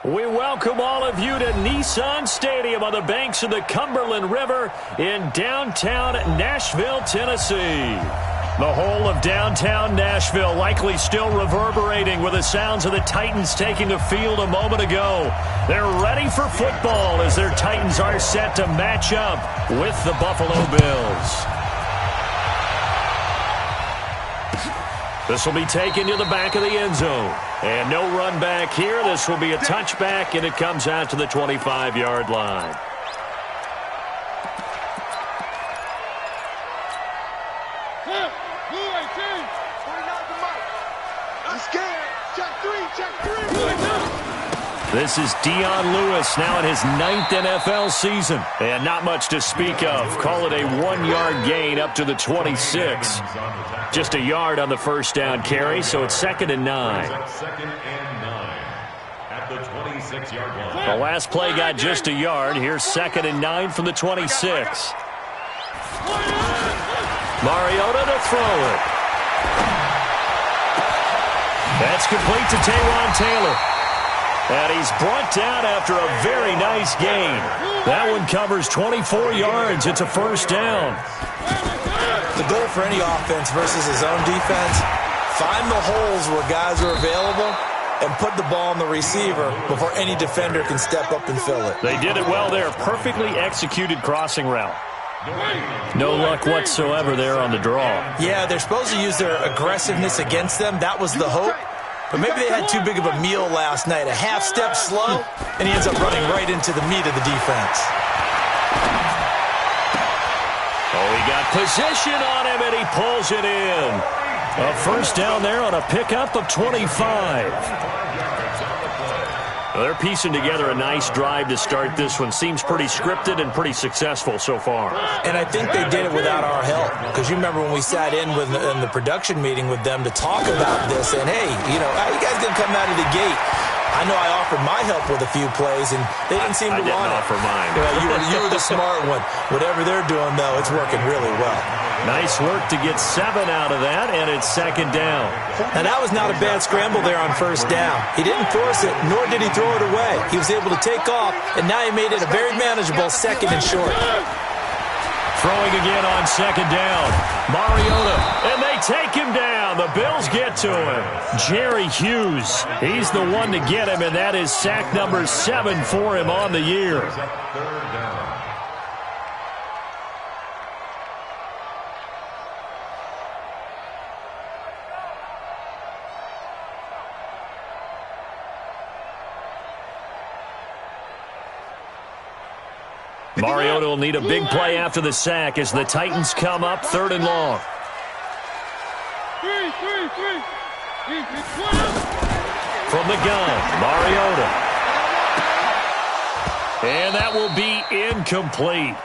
We welcome all of you to Nissan Stadium on the banks of the Cumberland River in downtown Nashville, Tennessee. The whole of downtown Nashville likely still reverberating with the sounds of the Titans taking the field a moment ago. They're ready for football as their Titans are set to match up with the Buffalo Bills. This will be taken to the back of the end zone. And no run back here. This will be a touchback, and it comes out to the 25-yard line. This is Dion Lewis now in his 9th NFL season. And not much to speak of. Call it a 1-yard gain up to the 26. Just a yard on the first down carry, so it's 2nd and 9. At the 26-yard line. The last play got just a yard. Here's 2nd and 9 from the 26. Mariota to throw it. That's complete to Taywan Taylor. And he's brought down after a very nice gain. That one covers 24 yards. It's a first down. The goal for any offense versus his own defense, find the holes where guys are available and put the ball on the receiver before any defender can step up and fill it. They did it well there. Perfectly executed crossing route. No luck whatsoever there on the draw. Yeah, they're supposed to use their aggressiveness against them. That was the hope. But maybe they had too big of a meal last night. A half step slow, and he ends up running right into the meat of the defense. Oh, he got position on him, and he pulls it in. A first down there on a pickup of 25. Well, they're piecing together a nice drive to start this one. Seems pretty scripted and pretty successful so far. And I think they did it without our help. Because you remember when we sat in the production meeting with them to talk about this. And, hey, how you guys going to come out of the gate? I know I offered my help with a few plays, and they didn't seem to want it. I didn't offer mine. You were the smart one. Whatever they're doing, though, it's working really well. Nice work to get 7 out of that, and it's 2nd down. Now, that was not a bad scramble there on first down. He didn't force it, nor did he throw it away. He was able to take off, and now he made it a very manageable 2nd and short. Throwing again on 2nd down. Mariota, and they take him down. The Bills get to him. Jerry Hughes, he's the one to get him, and that is sack number 7 for him on the year. Mariota will need a big play after the sack as the Titans come up 3rd and long. From the gun, Mariota. And that will be incomplete.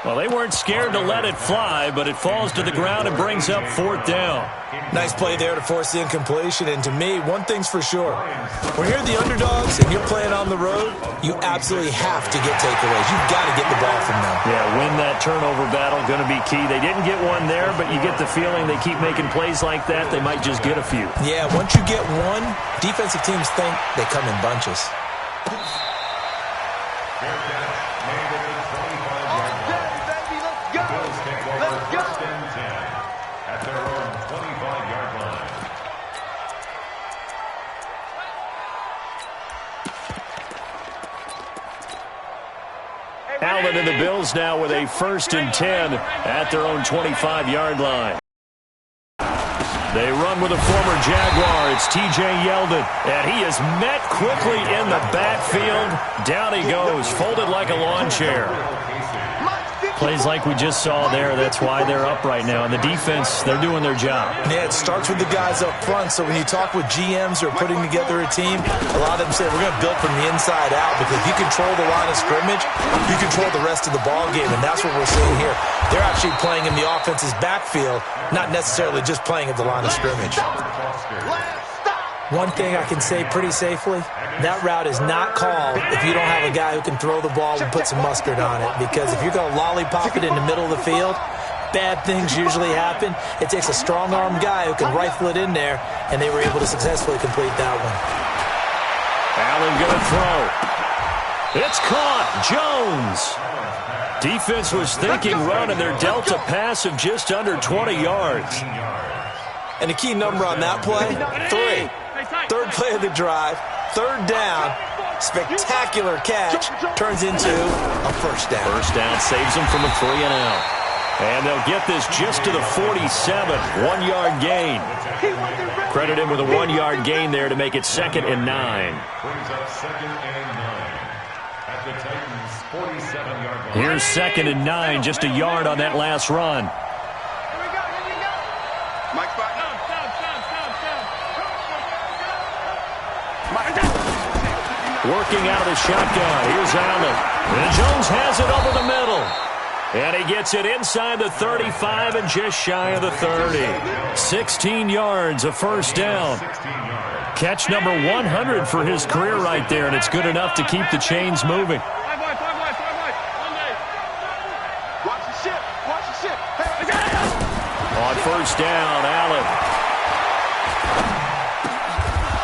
Well, they weren't scared to let it fly, but it falls to the ground and brings up 4th down. Nice play there to force the incompletion. And to me, one thing's for sure. When you're the underdogs and you're playing on the road, you absolutely have to get takeaways. You've got to get the ball from them. Yeah, win that turnover battle, going to be key. They didn't get one there, but you get the feeling they keep making plays like that, they might just get a few. Yeah, once you get one, defensive teams think they come in bunches. Allen and the Bills now with a 1st and 10 at their own 25-yard line. They run with a former Jaguar. It's T.J. Yeldon, and he is met quickly in the backfield. Down he goes, folded like a lawn chair. Plays like we just saw there. That's why they're up right now. And the defense, they're doing their job. Yeah, it starts with the guys up front. So when you talk with GMs who are putting together a team, a lot of them say, we're going to build from the inside out. Because if you control the line of scrimmage, you control the rest of the ball game. And that's what we're seeing here. They're actually playing in the offense's backfield, not necessarily just playing at the line of scrimmage. One thing I can say pretty safely, that route is not called if you don't have a guy who can throw the ball and put some mustard on it. Because if you're going to lollipop it in the middle of the field, bad things usually happen. It takes a strong-armed guy who can rifle it in there, and they were able to successfully complete that one. Allen going to throw. It's caught. Jones. Defense was thinking run, and they're dealt a pass of just under 20 yards. And the key number on that play, 3. Third play of the drive, third down, spectacular catch, turns into a first down. First down saves them from a 3-and-out. And they'll get this just to the 47, 1-yard gain. Credit him with a 1-yard gain there to make it 2nd and 9. Here's 2nd and 9, just a yard on that last run. Working out of the shotgun. Here's Allen. And Jones has it over the middle. And he gets it inside the 35 and just shy of the 30. 16 yards, a first down. Catch number 100 for his career right there, and it's good enough to keep the chains moving. On first down, Allen.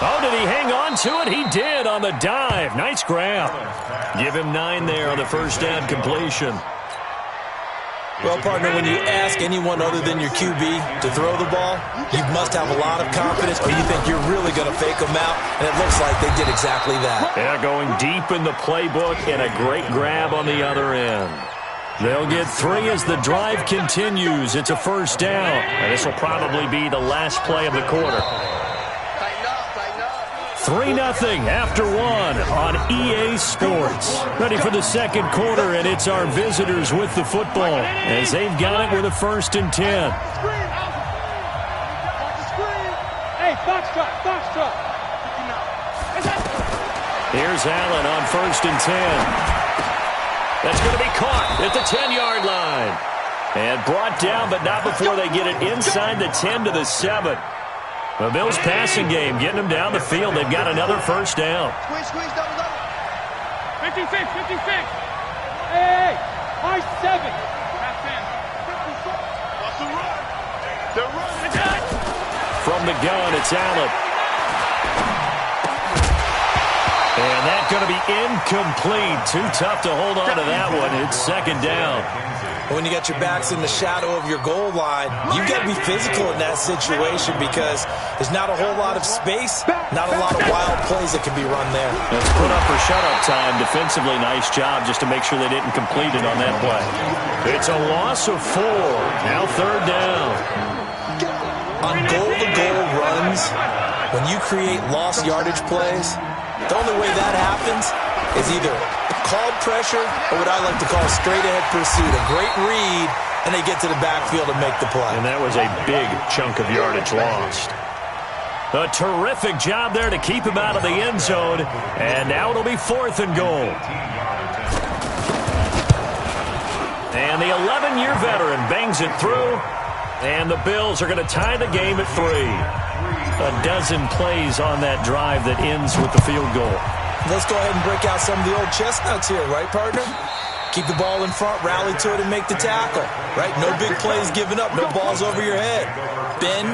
Oh, did he hang on to it? He did on the dive. Nice grab. Give him 9 there on the first down completion. Well, partner, when you ask anyone other than your QB to throw the ball, you must have a lot of confidence, or you think you're really going to fake them out, and it looks like they did exactly that. Yeah, going deep in the playbook and a great grab on the other end. They'll get 3 as the drive continues. It's a first down, and this will probably be the last play of the quarter. 3-0 after 1 on EA Sports. Ready for the second quarter, and it's our visitors with the football as they've got it with a 1st and 10. Here's Allen on 1st and 10. That's going to be caught at the 10-yard line. And brought down, but not before they get it inside the 10 to the 7. The Bills' passing game getting them down the field. They've got another first down. Squeeze, double. 56. Hey, high 7. They're running. From the gun, it's Allen. And that's going to be incomplete. Too tough to hold on to that one. It's 2nd down. When you got your backs in the shadow of your goal line, you've got to be physical in that situation because there's not a whole lot of space, not a lot of wild plays that can be run there. Let's put up for shut-up time. Defensively, nice job just to make sure they didn't complete it on that play. It's a loss of 4. Now 3rd down. On goal-to-goal runs, when you create lost yardage plays, the only way that happens is either called pressure or what I like to call straight-ahead pursuit. A great read, and they get to the backfield and make the play. And that was a big chunk of yardage lost. A terrific job there to keep him out of the end zone. And now it'll be 4th and goal. And the 11-year veteran bangs it through. And the Bills are going to tie the game at 3. A dozen plays on that drive that ends with the field goal. Let's go ahead and break out some of the old chestnuts here, right, partner? Keep the ball in front, rally to it, and make the tackle, right? No big plays given up, no balls over your head. Bend,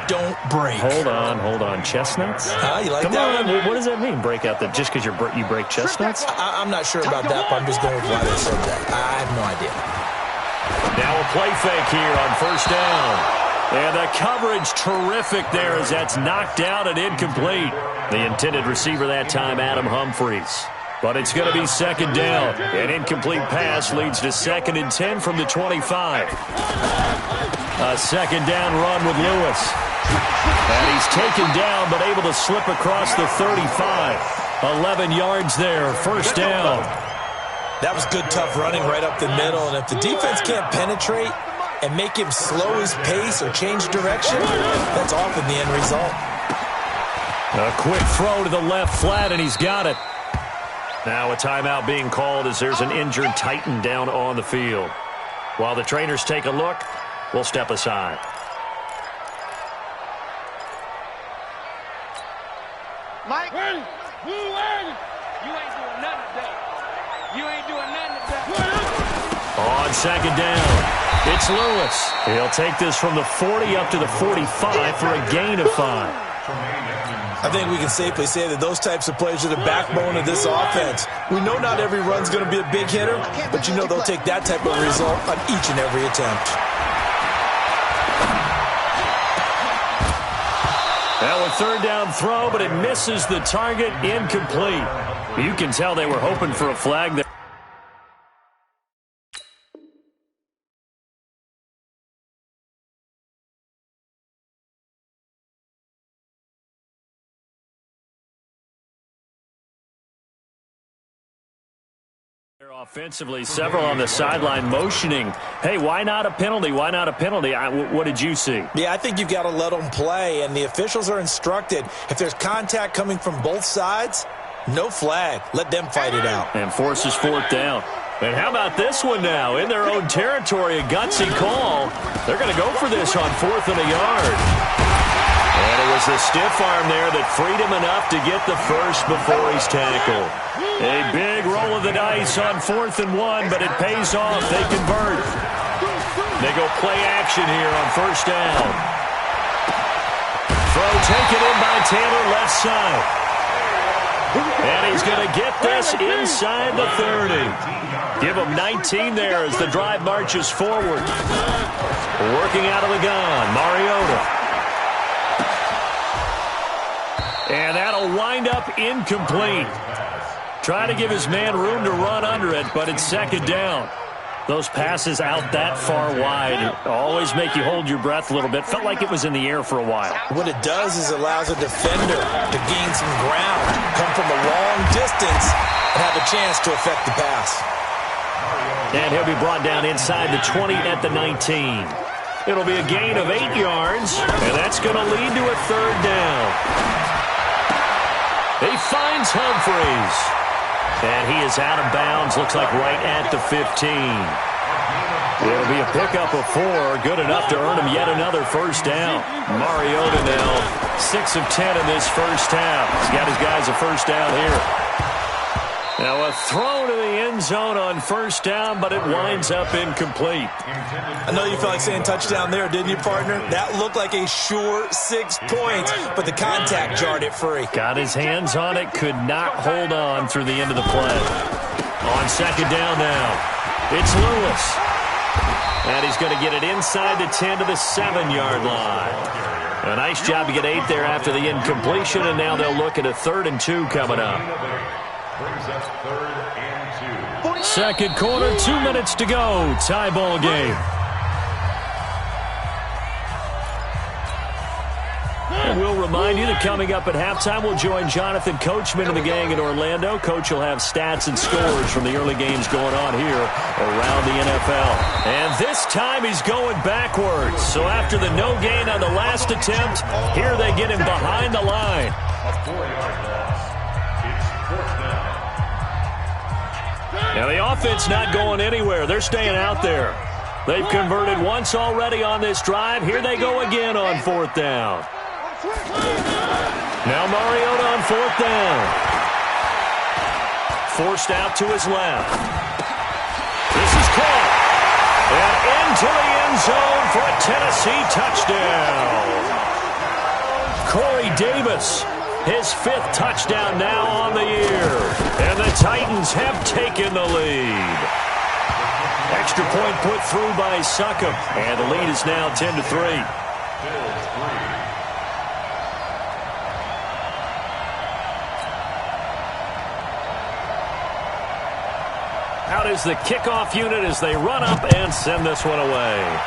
don't break. Hold on. Chestnuts? You like Come that on, one? what does that mean, break out that just because you break chestnuts? I'm not sure about that, but I'm just going with why they said that. I have no idea. Now a play fake here on first down. And the coverage terrific there as that's knocked out and incomplete. The intended receiver that time, Adam Humphries. But it's going to be 2nd down. An incomplete pass leads to 2nd and 10 from the 25. A 2nd down run with Lewis. And he's taken down but able to slip across the 35. 11 yards there, first down. That was good, tough running right up the middle. And if the defense can't penetrate and make him slow his pace or change direction, that's often the end result. A quick throw to the left flat, and he's got it. Now a timeout being called as there's an injured Titan down on the field. While the trainers take a look, we'll step aside. Mike, you ain't doing nothing today. On 2nd down, it's Lewis. He'll take this from the 40 up to the 45 for a gain of 5. I think we can safely say that those types of plays are the backbone of this offense. We know not every run's going to be a big hitter, but you know they'll take that type of result on each and every attempt. Now a third down throw, but it misses the target, incomplete. You can tell they were hoping for a flag there. Offensively, several on the sideline motioning, hey, why not a penalty? Why not a penalty? What did you see? Yeah, I think you've got to let them play, and the officials are instructed. If there's contact coming from both sides, no flag. Let them fight it out. And forces fourth down. And how about this one now? In their own territory, a gutsy call. They're going to go for this on 4th and a yard. And it was the stiff arm there that freed him enough to get the first before he's tackled. A big roll of the dice on 4th and 1, but it pays off. They convert. They go play action here on first down. Throw taken in by Taylor left side. And he's going to get this inside the 30. Give him 19 there as the drive marches forward. Working out of the gun, Mariota. And that'll wind up incomplete. Try to give his man room to run under it, but it's second down. Those passes out that far wide always make you hold your breath a little bit. Felt like it was in the air for a while. What it does is it allows a defender to gain some ground, come from a long distance, and have a chance to affect the pass. And he'll be brought down inside the 20 at the 19. It'll be a gain of 8 yards, and that's going to lead to a third down. He finds Humphries. And he is out of bounds, looks like right at the 15. It'll be a pickup of 4, good enough to earn him yet another first down. Mariota now, 6 of 10 in this first half. He's got his guys a first down here. Now a throw to the end zone on first down, but it winds up incomplete. I know you felt like saying touchdown there, didn't you, partner? That looked like a sure 6 points, but the contact jarred it free. Got his hands on it, could not hold on through the end of the play. On second down now, it's Lewis. And he's going to get it inside the 10 to the 7-yard line. A nice job to get 8 there after the incompletion, and now they'll look at a 3rd and 2 coming up. Second quarter, 2 minutes to go. Tie ball game. And we'll remind you that coming up at halftime, we'll join Jonathan Coachman and the gang in Orlando. Coach will have stats and scores from the early games going on here around the NFL. And this time he's going backwards. So after the no gain on the last attempt, here they get him behind the line. Now the offense not going anywhere. They're staying out there. They've converted once already on this drive. Here they go again on 4th down. Now Mariota on 4th down. Forced out to his left. This is caught. And into the end zone for a Tennessee touchdown. Corey Davis. His 5th touchdown now on the year. And the Titans have taken the lead. Extra point put through by Succop. And the lead is now 10-3. Out is the kickoff unit as they run up and send this one away.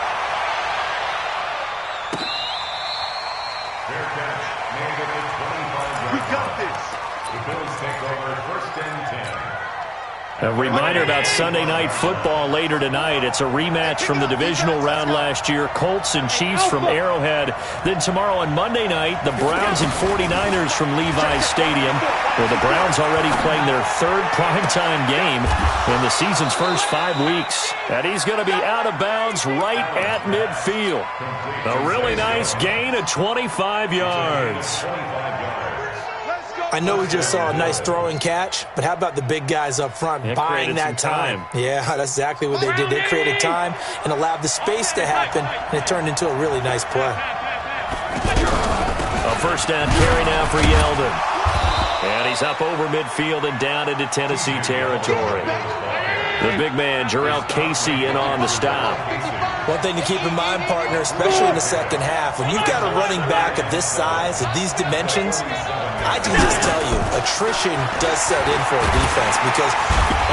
A reminder about Sunday Night Football later tonight. It's a rematch from the divisional round last year. Colts and Chiefs from Arrowhead. Then tomorrow on Monday night, the Browns and 49ers from Levi's Stadium. Well, the Browns already playing their 3rd primetime game in the season's first 5 weeks. And he's going to be out of bounds right at midfield. A really nice gain of 25 yards. I know we just saw a nice throw and catch, but how about the big guys up front buying that time? Yeah, that's exactly what they did. They created time and allowed the space to happen, and it turned into a really nice play. A first down carry now for Yeldon. And he's up over midfield and down into Tennessee territory. The big man, Jurrell Casey, in on the stop. One thing to keep in mind, partner, especially in the second half, when you've got a running back of this size, of these dimensions, I can just tell you, attrition does set in for a defense because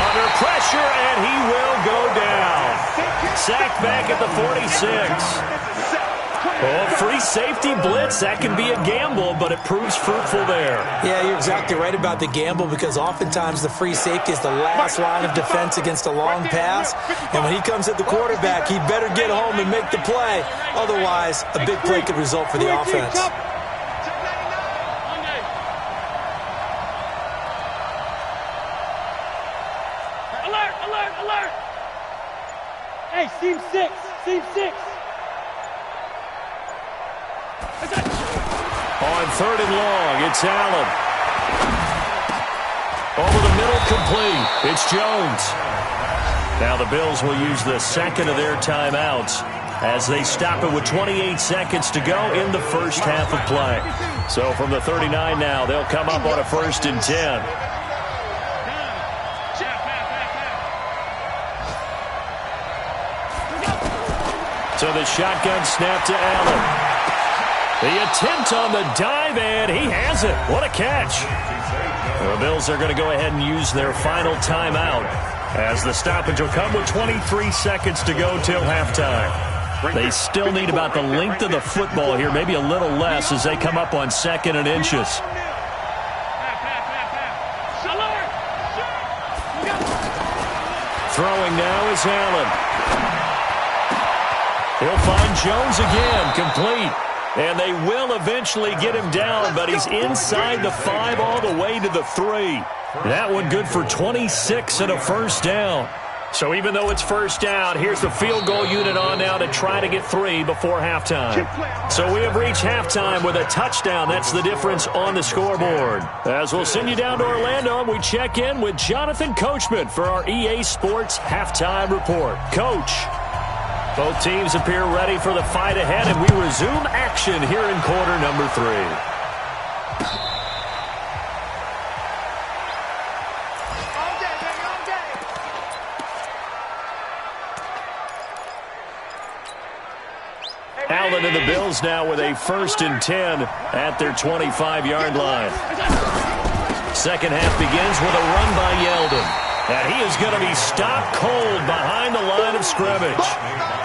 under pressure, and he will go down. Sacked back at the 46. Oh, free safety blitz, that can be a gamble, but it proves fruitful there. Yeah, you're exactly right about the gamble because oftentimes the free safety is the last line of defense against a long pass. And when he comes at the quarterback, he better get home and make the play. Otherwise, a big play could result for the offense. Alert, alert, alert! Hey, seam 6, seam 6. On third and long, it's Allen. Over the middle, complete. It's Jones. Now the Bills will use the second of their timeouts as they stop it with 28 seconds to go in the first half of play. So from the 39 now, they'll come up on a 1st and 10. So the shotgun snap to Allen. The attempt on the dive, and he has it. What a catch. The Bills are going to go ahead and use their final timeout as the stoppage will come with 23 seconds to go till halftime. They still need about the length of the football here, maybe a little less as they come up on 2nd and inches. Throwing now is Allen. He'll find Jones again, complete. And they will eventually get him down, but he's inside the 5 all the way to the 3. That one good for 26 and a first down. So even though it's first down, here's the field goal unit on now to try to get 3 before halftime. So we have reached halftime with a touchdown. That's the difference on the scoreboard. As we'll send you down to Orlando, we check in with Jonathan Coachman for our EA Sports Halftime Report. Coach. Both teams appear ready for the fight ahead, and we resume action here in quarter number 3. Allen and the Bills now with a 1st and 10 at their 25-yard line. Second half begins with a run by Yeldon. And he is going to be stopped cold behind the line of scrimmage.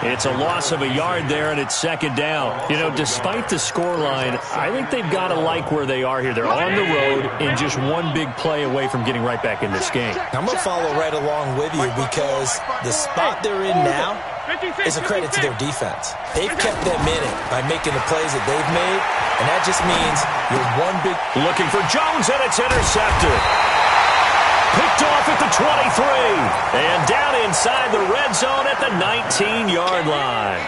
It's a loss of a yard there, and it's 2nd down. You know, despite the scoreline, I think they've got to like where they are here. They're on the road and just one big play away from getting right back in this game. I'm going to follow right along with you because the spot they're in now is a credit to their defense. They've kept them in it by making the plays that they've made, and that just means you're one big... Looking for Jones, and it's intercepted. Picked off at the 23. And down inside the red zone at the 19-yard line.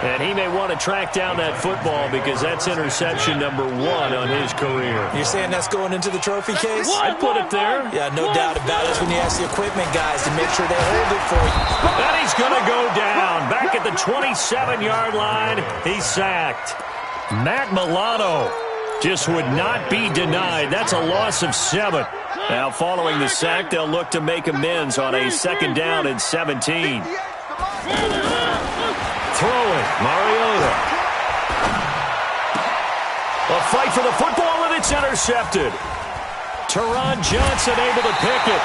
And he may want to track down that football because that's interception number 1 on his career. You're saying that's going into the trophy case? I'd put it there. Yeah, no doubt about it. When you ask the equipment guys to make sure they hold it for you. And he's going to go down. Back at the 27-yard line, he's sacked. Matt Milano just would not be denied. That's a loss of 7. Now, following the sack, they'll look to make amends on a 2nd down and 17. Throwing, Mariota. A fight for the football, and it's intercepted. Teron Johnson able to pick it.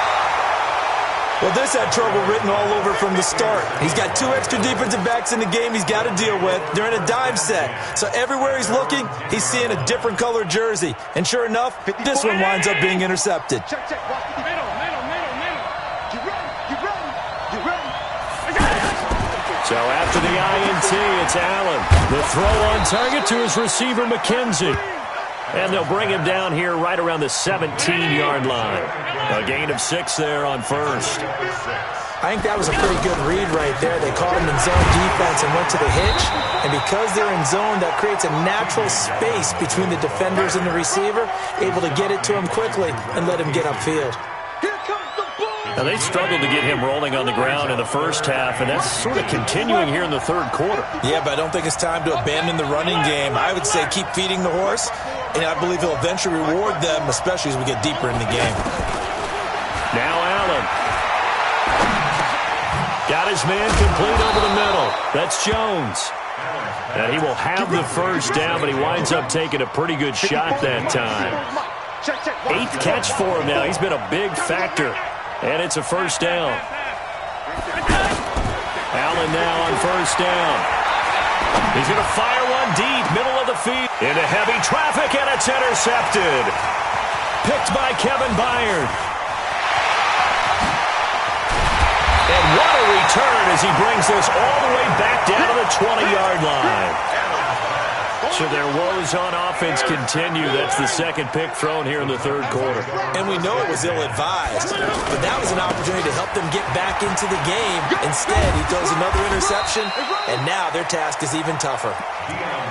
Well, this had trouble written all over from the start. He's got 2 extra defensive backs in the game he's got to deal with. They're in a dime set. So everywhere he's looking, he's seeing a different color jersey. And sure enough, this one winds up being intercepted. Check, check. Watch the middle. You run. So after the INT, it's Allen. The throw on target to his receiver, McKenzie. And they'll bring him down here right around the 17-yard line. A gain of 6 there on 1st. I think that was a pretty good read right there. They caught him in zone defense and went to the hitch. And because they're in zone, that creates a natural space between the defenders and the receiver, able to get it to him quickly and let him get upfield. Here comes the ball. Now, they struggled to get him rolling on the ground in the first half, and that's sort of continuing here in the third quarter. Yeah, but I don't think it's time to abandon the running game. I would say keep feeding the horse, and I believe he'll eventually reward them, especially as we get deeper in the game. Now Allen. Got his man complete over the middle. That's Jones. And he will have the first down, but he winds up taking a pretty good shot that time. 8th catch for him now. He's been a big factor. And it's a first down. Allen now on first down. He's going to fire one deep, middle of the field. Into heavy traffic, and it's intercepted. Picked by Kevin Byard. And what a return as he brings this all the way back down to the 20-yard line. So their woes on offense continue. That's the second pick thrown here in the third quarter. And we know it was ill-advised, but that was an opportunity to help them get back into the game. Instead, he throws another interception, and now their task is even tougher.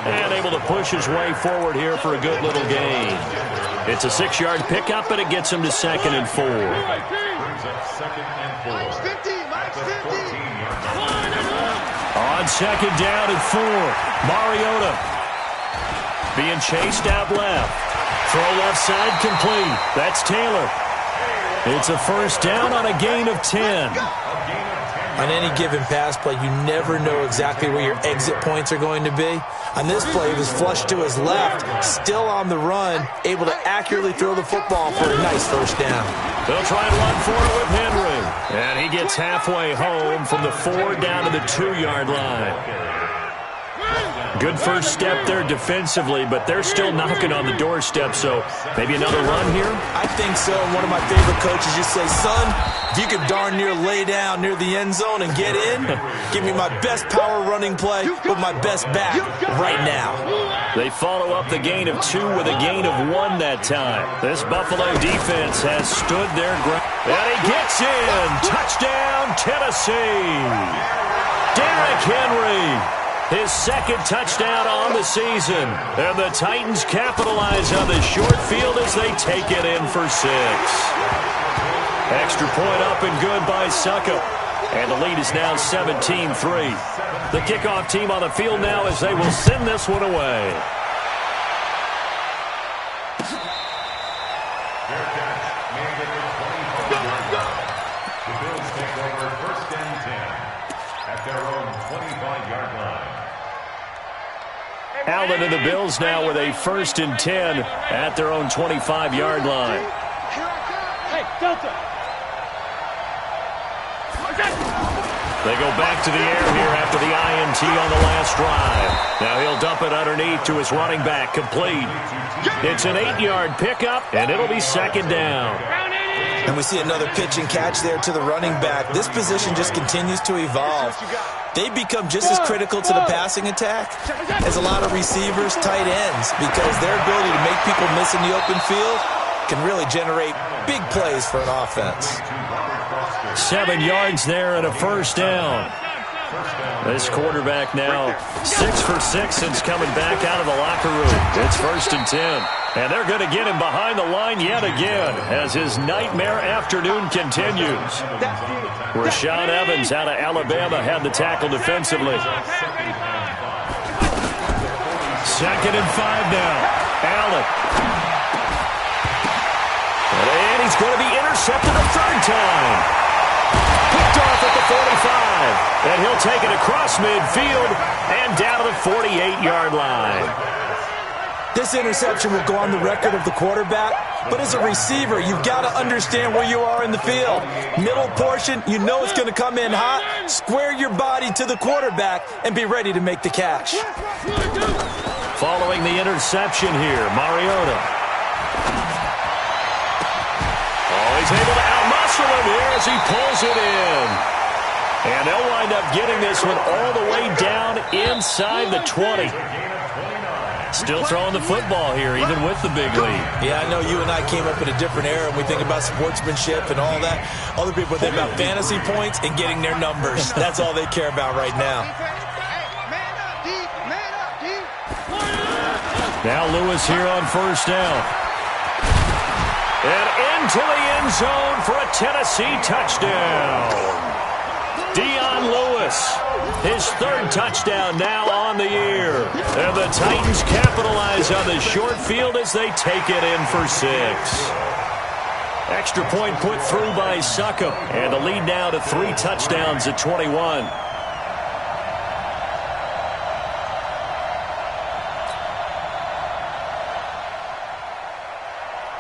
And able to push his way forward here for a good little gain. It's a 6-yard pickup, and it gets him to 2nd and 4. On 2nd down and 4, Mariota being chased out left. Throw left side complete. That's Taylor. It's a first down on a gain of 10. On any given pass play, you never know exactly where your exit points are going to be. On this play, he was flushed to his left, still on the run, able to accurately throw the football for a nice first down. They'll try and run for it with Henry. And he gets halfway home from the 4 down to the 2-yard line. Good first step there defensively, but they're still knocking on the doorstep, so maybe another run here? I think so. One of my favorite coaches just say, son, if you could darn near lay down near the end zone and get in, give me my best power running play with my best back right now. They follow up the gain of 2 with a gain of 1 that time. This Buffalo defense has stood their ground. And he gets in. Touchdown, Tennessee. Derrick Henry. His 2nd touchdown on the season. And the Titans capitalize on the short field as they take it in for 6. Extra point up and good by Succop. And the lead is now 17-3. The kickoff team on the field now as they will send this one away. The Bills take over 1st and 10 at their own 25-yard line. Allen and the Bills now with a 1st and 10 at their own 25-yard line. Hey, Delta. They go back to the air here after the INT on the last drive. Now he'll dump it underneath to his running back, complete. It's an 8-yard pickup, and it'll be 2nd down. And we see another pitch and catch there to the running back. This position just continues to evolve. They become just as critical to the passing attack as a lot of receivers, tight ends, because their ability to make people miss in the open field can really generate big plays for an offense. 7 yards there and a first down. This quarterback now 6 for 6 since coming back out of the locker room. It's 1st and 10. And they're going to get him behind the line yet again as his nightmare afternoon continues. Rashaan Evans out of Alabama had the tackle defensively. 2nd and 5 now. Allen. And he's going to be intercepted a 3rd time. Picked off at the 45. And he'll take it across midfield and down to the 48-yard line. This interception will go on the record of the quarterback, but as a receiver, you've got to understand where you are in the field. Middle portion, you know it's going to come in hot. Square your body to the quarterback and be ready to make the catch. Following the interception here, Mariota. Oh, he's able to outmuscle him here as he pulls it in. And they'll wind up getting this one all the way down inside the 20. Still throwing the football here, even with the big lead. Yeah, I know you and I came up in a different era, and we think about sportsmanship and all that. Other people think about fantasy points and getting their numbers. That's all they care about right now. Now Lewis here on first down. And into the end zone for a Tennessee touchdown. Dion Lewis, his third touchdown now on the year. And the Titans capitalize on the short field as they take it in for 6. Extra point put through by Succop. And the lead now to 3 touchdowns at 21.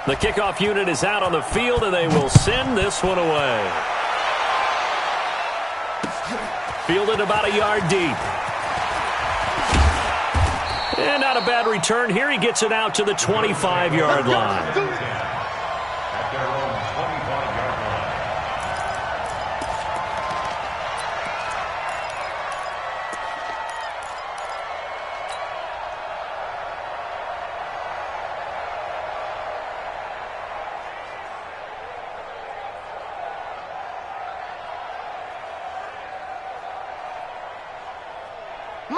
The kickoff unit is out on the field, and they will send this one away. Fielded about a yard deep. And not a bad return here. He gets it out to the 25-yard line. At their own 25-yard line.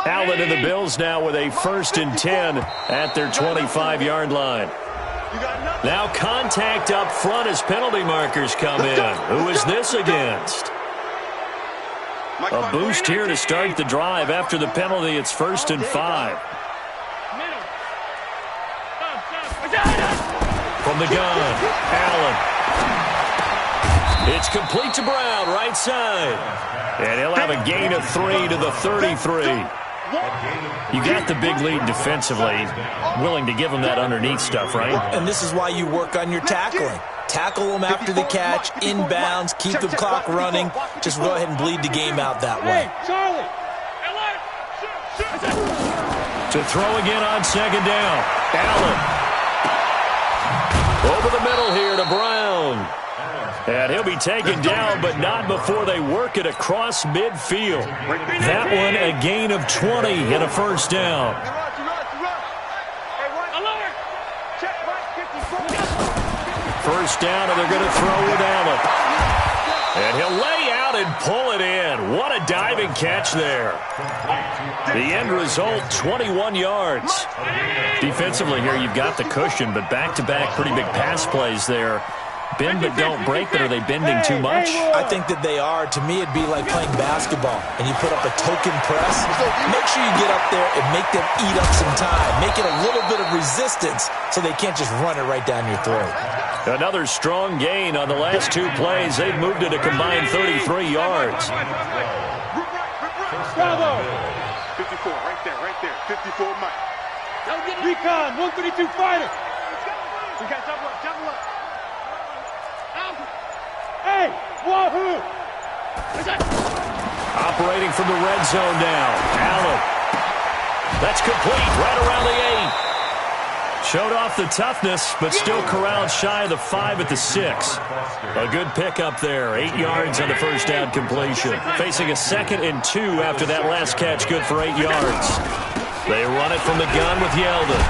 Allen and the Bills now with a 1st and 10 at their 25-yard line. Now contact up front as penalty markers come in. Who is this against? A boost here to start the drive. After the penalty, it's 1st and 5. From the gun, Allen. It's complete to Brown, right side. And he'll have a gain of 3 to the 33. You got the big lead defensively. Willing to give them that underneath stuff, right? And this is why you work on your tackling. Tackle them after the catch, inbounds, keep the clock running. Just go ahead and bleed the game out that way. To throw again on 2nd down. Allen. Over the middle here to Brown. And he'll be taken down, but not before they work it across midfield. That one a gain of 20 and a 1st down. First down, and they're going to throw with Allen. And he'll lay out and pull it in. What a diving catch there. The end result, 21 yards. Defensively here, you've got the cushion, but back-to-back pretty big pass plays there. Bend but don't break, but are they bending too much? I think that they are. To me, it'd be like playing basketball, and you put up a token press. Make sure you get up there and make them eat up some time. Make it a little bit of resistance so they can't just run it right down your throat. Another strong gain on the last 2 plays. They've moved it a combined 33 yards. Bravo! 54, right there. 54, Mike. Recon, 132 fighter. We got double up. Hey, wahoo! Operating from the red zone now. Allen. That's complete right around the 8. Showed off the toughness, but still corralled shy of the 5 at the 6. A good pickup there. 8 yards on the 1st down completion. Facing a 2nd and 2 after that last catch. Good for 8 yards. They run it from the gun with Yeldon.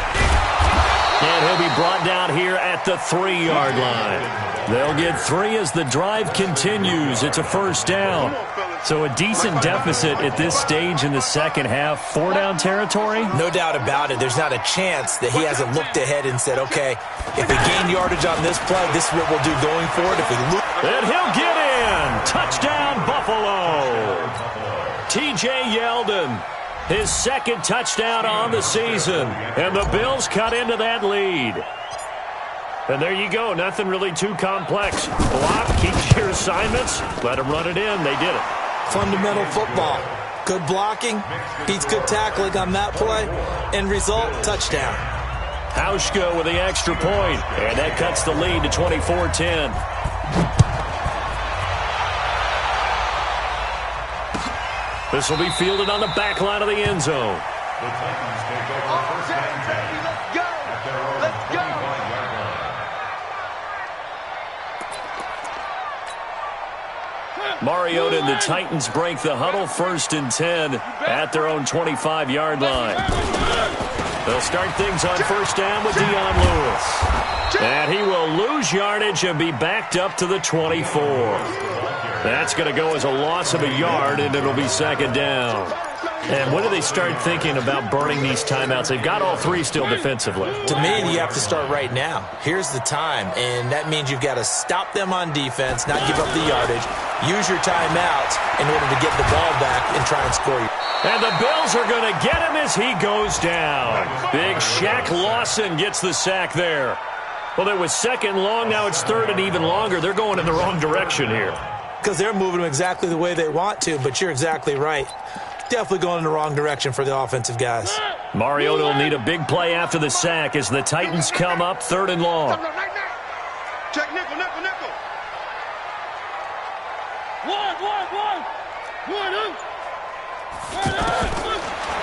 And he'll be brought down here at the 3-yard line. They'll get 3 as the drive continues. It's a 1st down. So a decent deficit at this stage in the second half. 4-down territory? No doubt about it. There's not a chance that he hasn't looked ahead and said, okay, if we gain yardage on this play, this is what we'll do going forward. If we lose... And he'll get in. Touchdown, Buffalo. T.J. Yeldon. His 2nd touchdown on the season. And the Bills cut into that lead. And there you go. Nothing really too complex. Block, keep your assignments, let them run it in. They did it. Fundamental football. Good blocking, beats good tackling on that play. End result, touchdown. Hauschka with the extra point. And that cuts the lead to 24-10. This will be fielded on the back line of the end zone. The Titans take over 1st and 10 at their own 25-yard line. Mariota and the Titans break the huddle. 1st and 10 at their own 25-yard line. They'll start things on 1st down with Dion Lewis. And he will lose yardage and be backed up to the 24. That's going to go as a loss of a yard, and it'll be 2nd down. And when do they start thinking about burning these timeouts? They've got all three still defensively. To me, you have to start right now. Here's the time, and that means you've got to stop them on defense, not give up the yardage, use your timeouts in order to get the ball back and try and score. And the Bills are going to get him as he goes down. Big Shaq Lawson gets the sack there. Well, it was second long. Now it's third and even longer. They're going in the wrong direction here. Because they're moving them exactly the way they want to, but you're exactly right. Definitely going in the wrong direction for the offensive guys. Mariota will need a big play after the sack as the Titans come up third and long. Check nickel, nickel, nickel.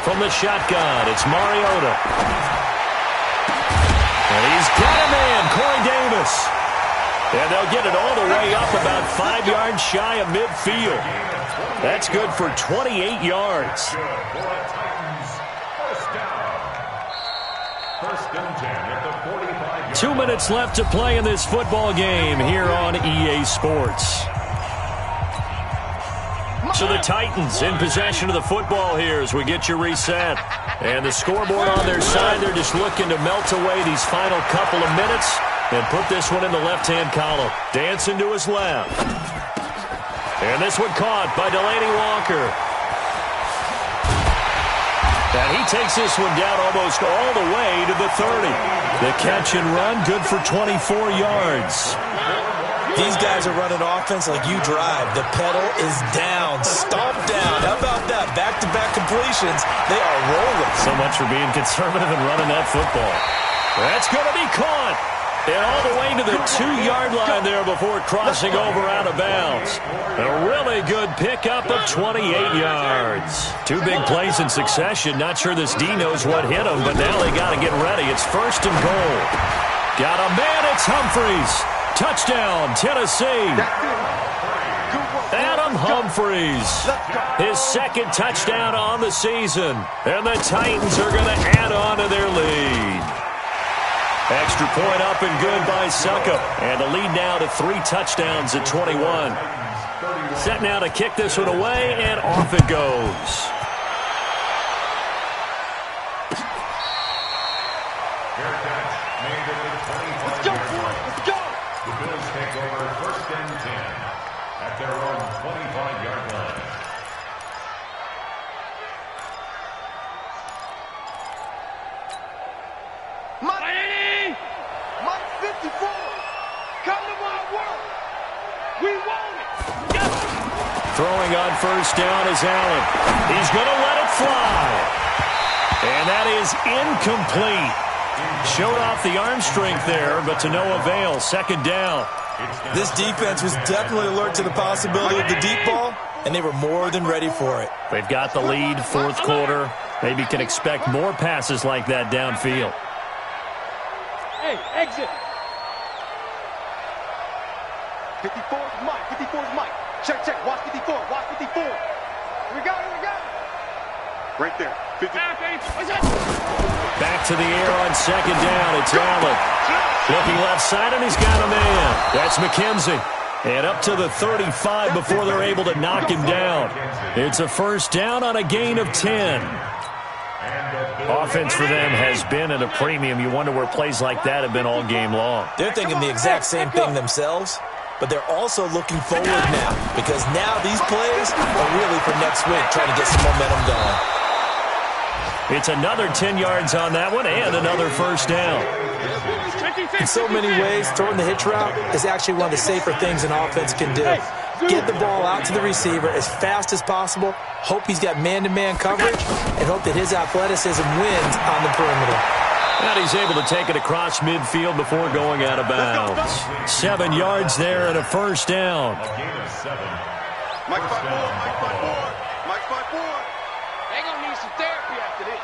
From the shotgun, it's Mariota. And he's got him in, Corey Davis. And they'll get it all the way up about 5 yards shy of midfield. That's good for 28 yards. First and 10 at the 45. 2 minutes left to play in this football game here on EA Sports. So the Titans in possession of the football here as we get you reset. And the scoreboard on their side, they're just looking to melt away these final couple of minutes and put this one in the left-hand column. Dancing to his left. And this one caught by Delaney Walker. And he takes this one down almost all the way to the 30. The catch and run, good for 24 yards. These guys are running offense like you drive. The pedal is down, stomp down. How about that? Back-to-back completions. They are rolling. So much for being conservative and running that football. That's going to be caught. And all the way to the 2-yard line there before crossing over out of bounds. A really good pickup of 28 yards. 2 big plays in succession. Not sure this D knows what hit him, but now they got to get ready. It's first and goal. Got a man. It's Humphries. Touchdown, Tennessee. Adam Humphries. His second touchdown on the season. And the Titans are going to add on to their lead. Extra point up and good by Succop. And the lead now to 3 touchdowns at 21. Set now to kick this one away, and off it goes. Let's go, boys. Let's go. The Bills take over first and 10 at their own 25-yard line. Mike 54. Come to my work. We want it. Yes. Throwing on first down is Allen. He's going to let it fly. And that is incomplete. Showed off the arm strength there, but to no avail. Second down. This defense was definitely alert to the possibility of the deep ball, and they were more than ready for it. They've got the lead, fourth quarter. Maybe can expect more passes like that downfield. Hey, exit. 54's Mike. 54's Mike. Check, check. Watch 54. Watch 54. Here we go. Here we go. Right there. 50. Back to the air on second down. It's Allen. Looking left side, and he's got a man. That's McKenzie. And up to the 35 before they're able to knock him down. It's a first down on a gain of 10. Offense for them has been at a premium. You wonder where plays like that have been all game long. They're thinking the exact same thing themselves, but they're also looking forward now, because now these plays are really for next week, trying to get some momentum going. It's another 10 yards on that one and another first down. In so many ways, throwing the hitch route is actually one of the safer things an offense can do. Get the ball out to the receiver as fast as possible, hope he's got man-to-man coverage, and hope that his athleticism wins on the perimeter. And he's able to take it across midfield before going out of bounds. 7 yards there and a first down. A gain of 7. Mike 5-4. Mike 5-4. Mike 5-4. They're going to need some therapy after this.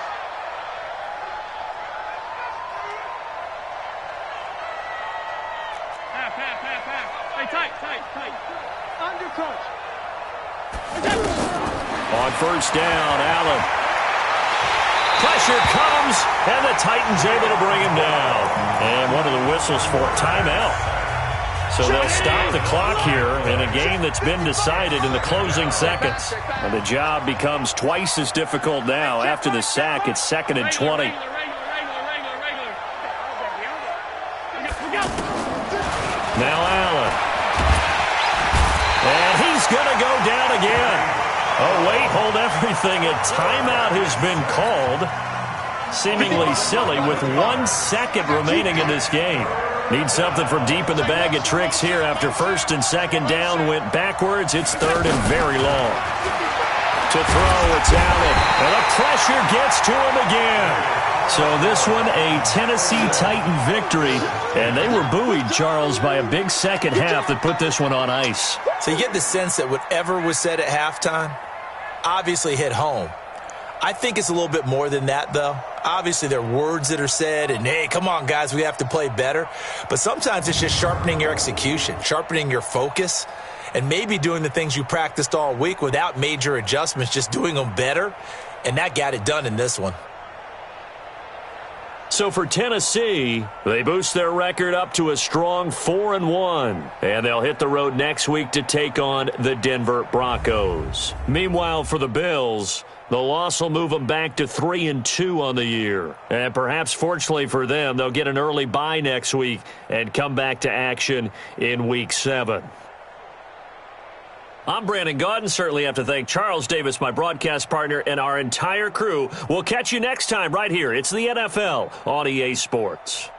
Pass. Hey, tight. Undercoach. On first down, Allen. Pressure comes, and the Titans able to bring him down. And one of the whistles for timeout. So they'll stop the clock here in a game that's been decided in the closing seconds. And the job becomes twice as difficult now. After the sack, it's 2nd and 20. Now Allen. And he's going to go down again. Oh, wait, hold everything. A timeout has been called. Seemingly silly with 1 second remaining in this game. Need something from deep in the bag of tricks here after 1st and 2nd down went backwards. It's 3rd and very long. To throw, it's Allen. And the pressure gets to him again. So this one, a Tennessee Titan victory. And they were buoyed, Charles, by a big second half that put this one on ice. So you get the sense that whatever was said at halftime obviously hit home. I think it's a little bit more than that, though. Obviously, there are words that are said, and, hey, come on, guys, we have to play better. But sometimes it's just sharpening your execution, sharpening your focus, and maybe doing the things you practiced all week without major adjustments, just doing them better. And that got it done in this one. So for Tennessee, they boost their record up to a strong 4-1. And they'll hit the road next week to take on the Denver Broncos. Meanwhile, for the Bills, the loss will move them back to 3-2 on the year. And perhaps fortunately for them, they'll get an early bye next week and come back to action in Week 7. I'm Brandon Gaudin. Certainly have to thank Charles Davis, my broadcast partner, and our entire crew. We'll catch you next time right here. It's the NFL on EA Sports.